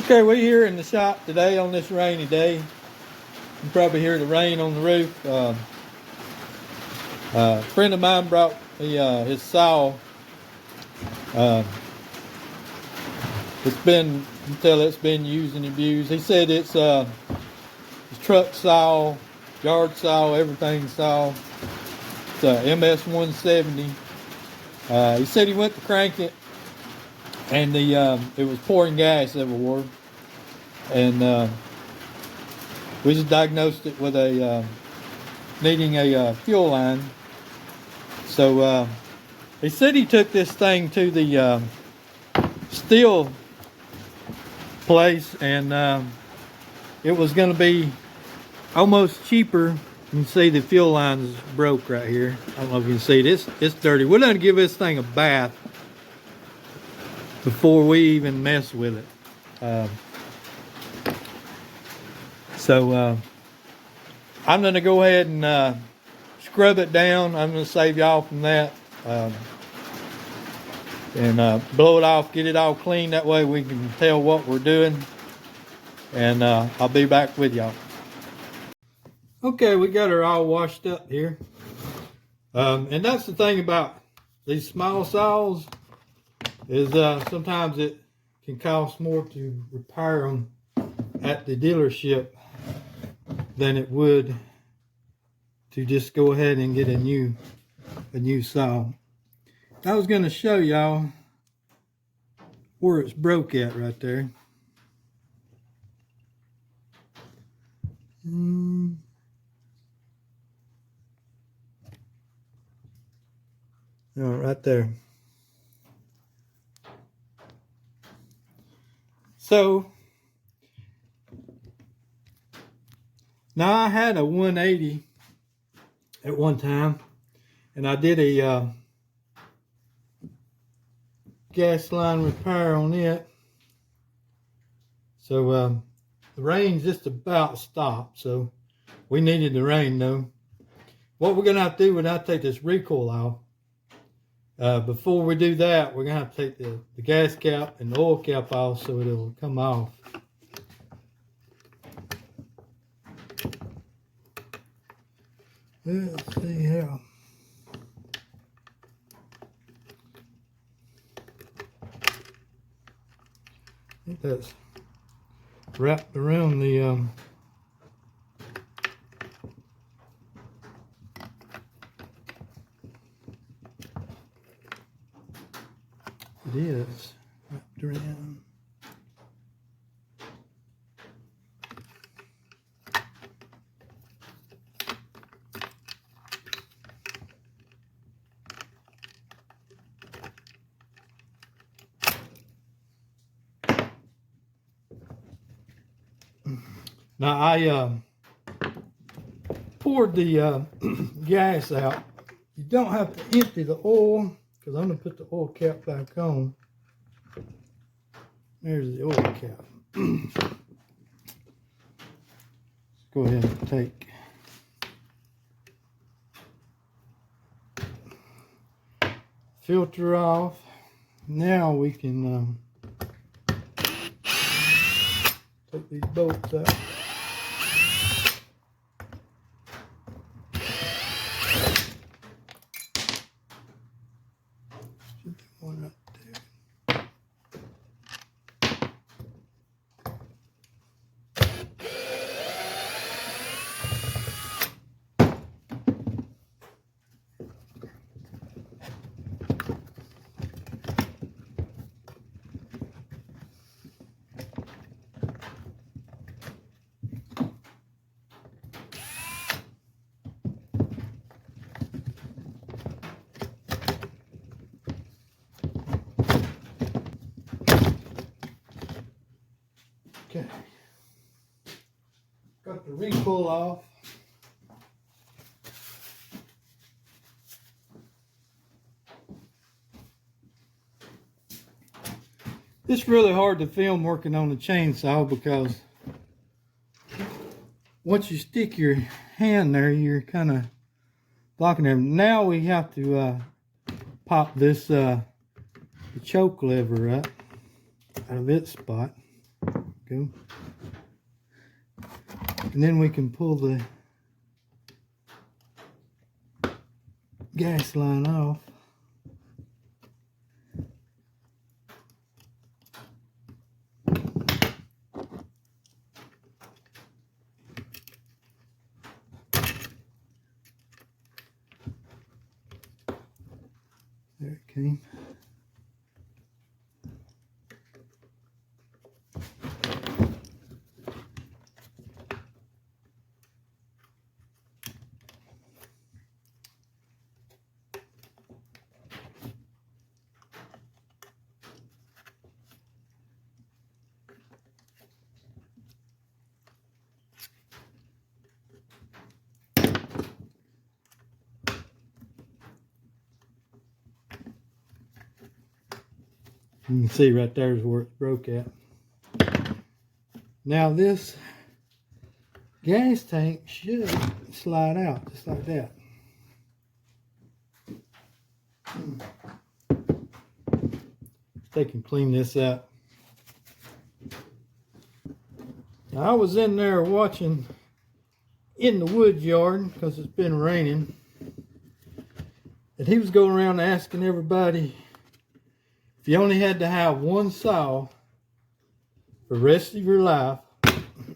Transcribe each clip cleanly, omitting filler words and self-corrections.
Okay, we're here in the shop today on this rainy day. You can probably hear the rain on the roof. A friend of mine brought me his saw. It's been used and abused. He said it's his truck saw, yard saw, everything saw. It's a ms170. He said he went to crank it, and it was pouring gas everywhere, and we just diagnosed it with needing a fuel line. So he said he took this thing to the Stihl place, and it was going to be almost cheaper. You can see the fuel line is broke right here. I don't know if you can see it. It's dirty. We're going to give this thing a bath before we even mess with it. So I'm going to go ahead and scrub it down. I'm going to save y'all from that. And blow it off, get it all clean. That way we can tell what we're doing. And I'll be back with y'all. Okay, we got her all washed up here. And that's the thing about these small saws is sometimes it can cost more to repair them at the dealership than it would to just go ahead and get a new saw. I was going to show y'all where it's broke at right there. Right there. So now I had a 180 at one time, and I did a gas line repair on it. So the rain's just about stopped, so we needed the rain though. What we're gonna have to do, we're gonna have to take this recoil off. Before we do that, we're gonna have to take the gas cap and the oil cap off so it'll come off. Let's see how. I think that's wrapped around the it is wrapped around. Now I poured the gas out. You don't have to empty the oil because I'm going to put the oil cap back on. There's the oil cap. Let's go ahead and take filter off. Now we can take these bolts out. Should be one right there. Okay, got the recoil off. It's really hard to film working on the chainsaw because once you stick your hand there, you're kind of blocking it. Now we have to pop this the choke lever up out of its spot. go. And then we can pull the gas line off. There it came. You can see right there is where it broke at. Now this gas tank should slide out just like that. They can clean this up. Now, I was in there watching in the wood yard because it's been raining, and he was going around asking everybody if you only had to have one saw for the rest of your life,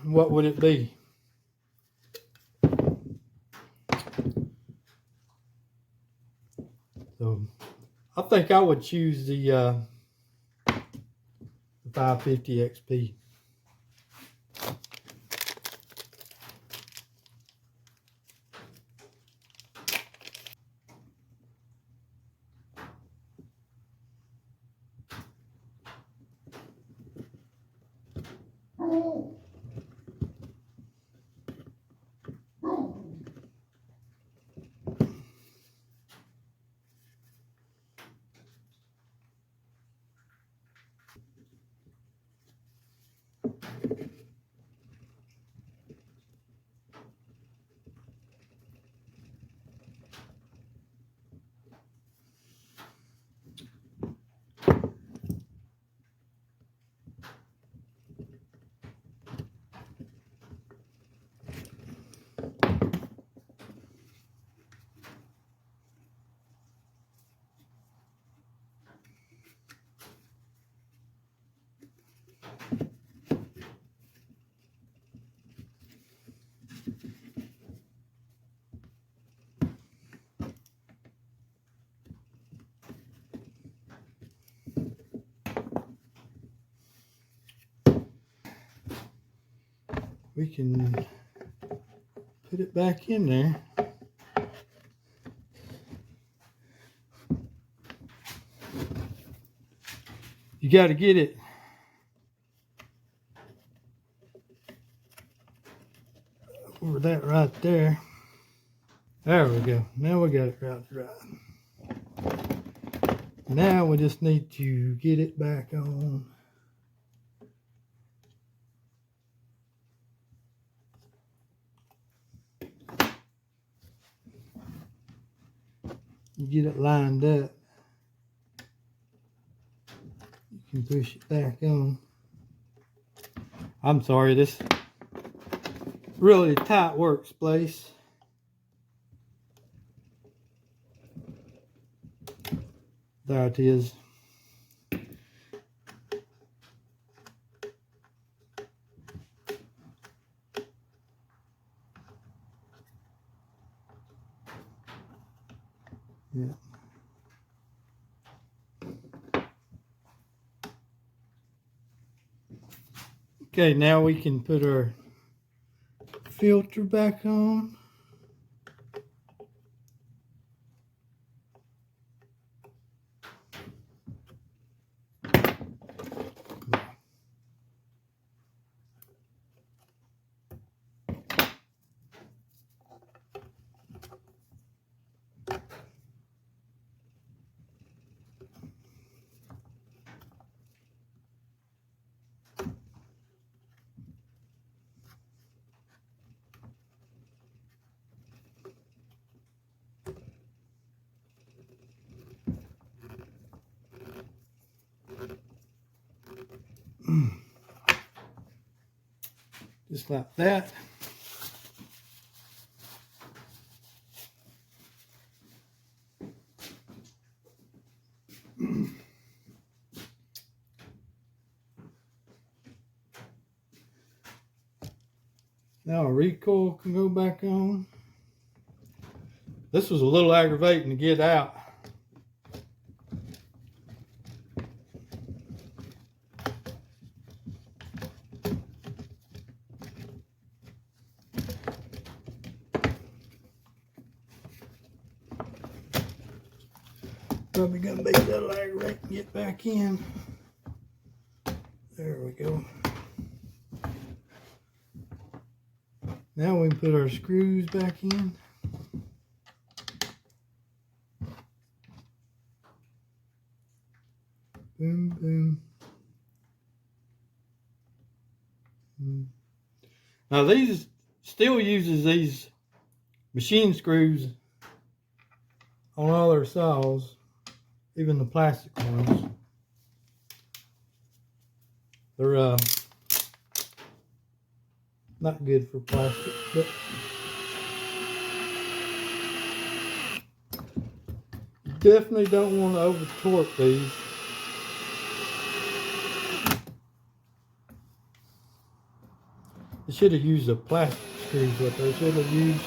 what would it be? So I think I would choose the 550 XP. We can put it back in there. You got to get it over that right there. There we go. Now we got it right. Now we just need to get it back on. You get it lined up. You can push it back on. I'm sorry, this really tight workspace. There it is. Yeah. Okay, now we can put our filter back on. Just like that. Now a recoil can go back on. This was a little aggravating to get out. Probably gonna be a little aggravating to get back in. There we go. Now we can put our screws back in. Boom, boom. Now these Stihl uses these machine screws on all their saws, even the plastic ones. They're not good for plastic, but you definitely don't want to over torque these. They should have used a plastic screws, what they should have used.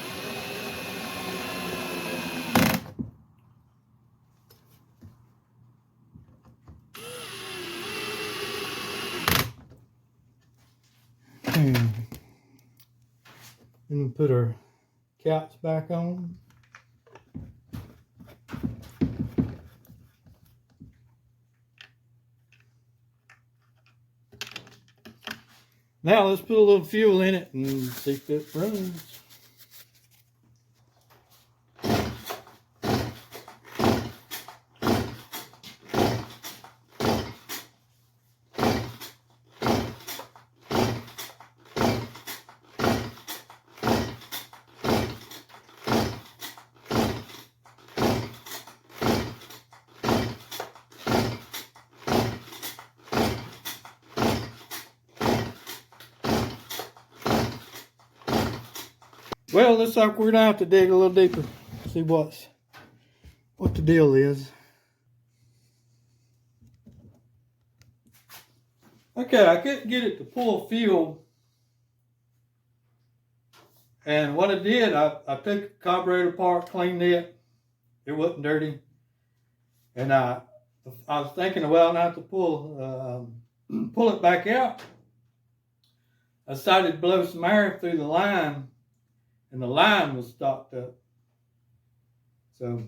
And we put our caps back on. Now let's put a little fuel in it and see if it runs. Well, looks like we're gonna have to dig a little deeper, see what the deal is. Okay, I couldn't get it to pull fuel, and what I did, I took the carburetor apart, cleaned it. It wasn't dirty, and I was thinking, well, I have to pull it back out. I decided to blow some air through the line, and the line was stopped up. So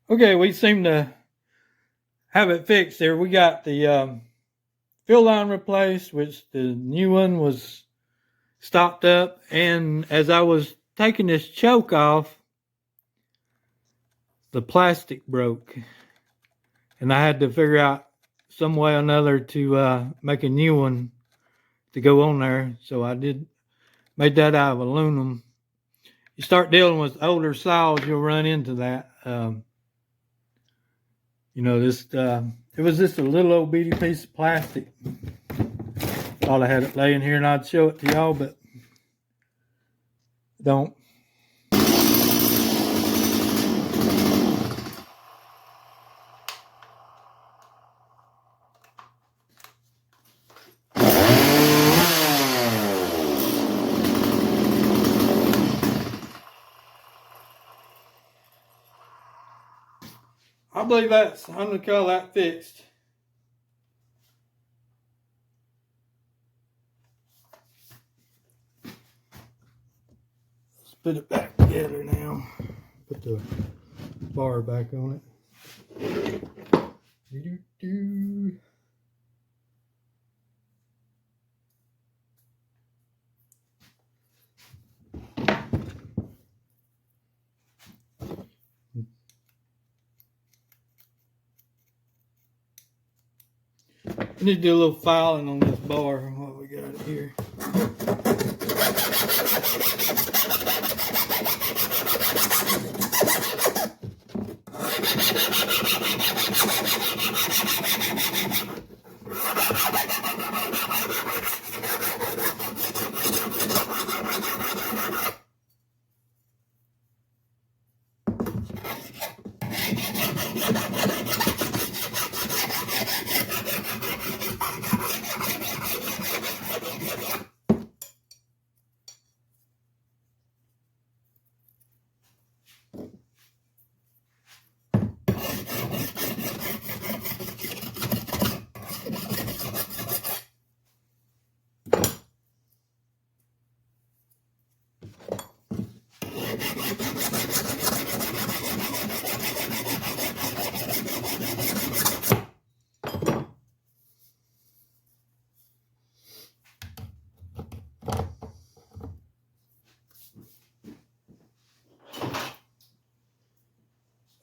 okay, we seem to have it fixed there. We got the fuel line replaced, which the new one was stopped up, and as I was taking this choke off, the plastic broke, and I had to figure out some way or another to make a new one to go on there. So I made that out of aluminum. You start dealing with older saws, you'll run into that. You know, it was just a little old bitty piece of plastic. Thought I had it laying here and I'd show it to y'all, but don't. I believe I'm gonna call that fixed. put it back together now. Put the bar back on it. Doo-doo-doo. I need to do a little filing on this bar and what we got here.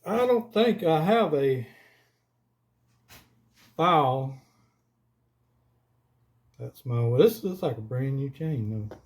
I don't think I have a file. That's my, this looks like a brand new chain though.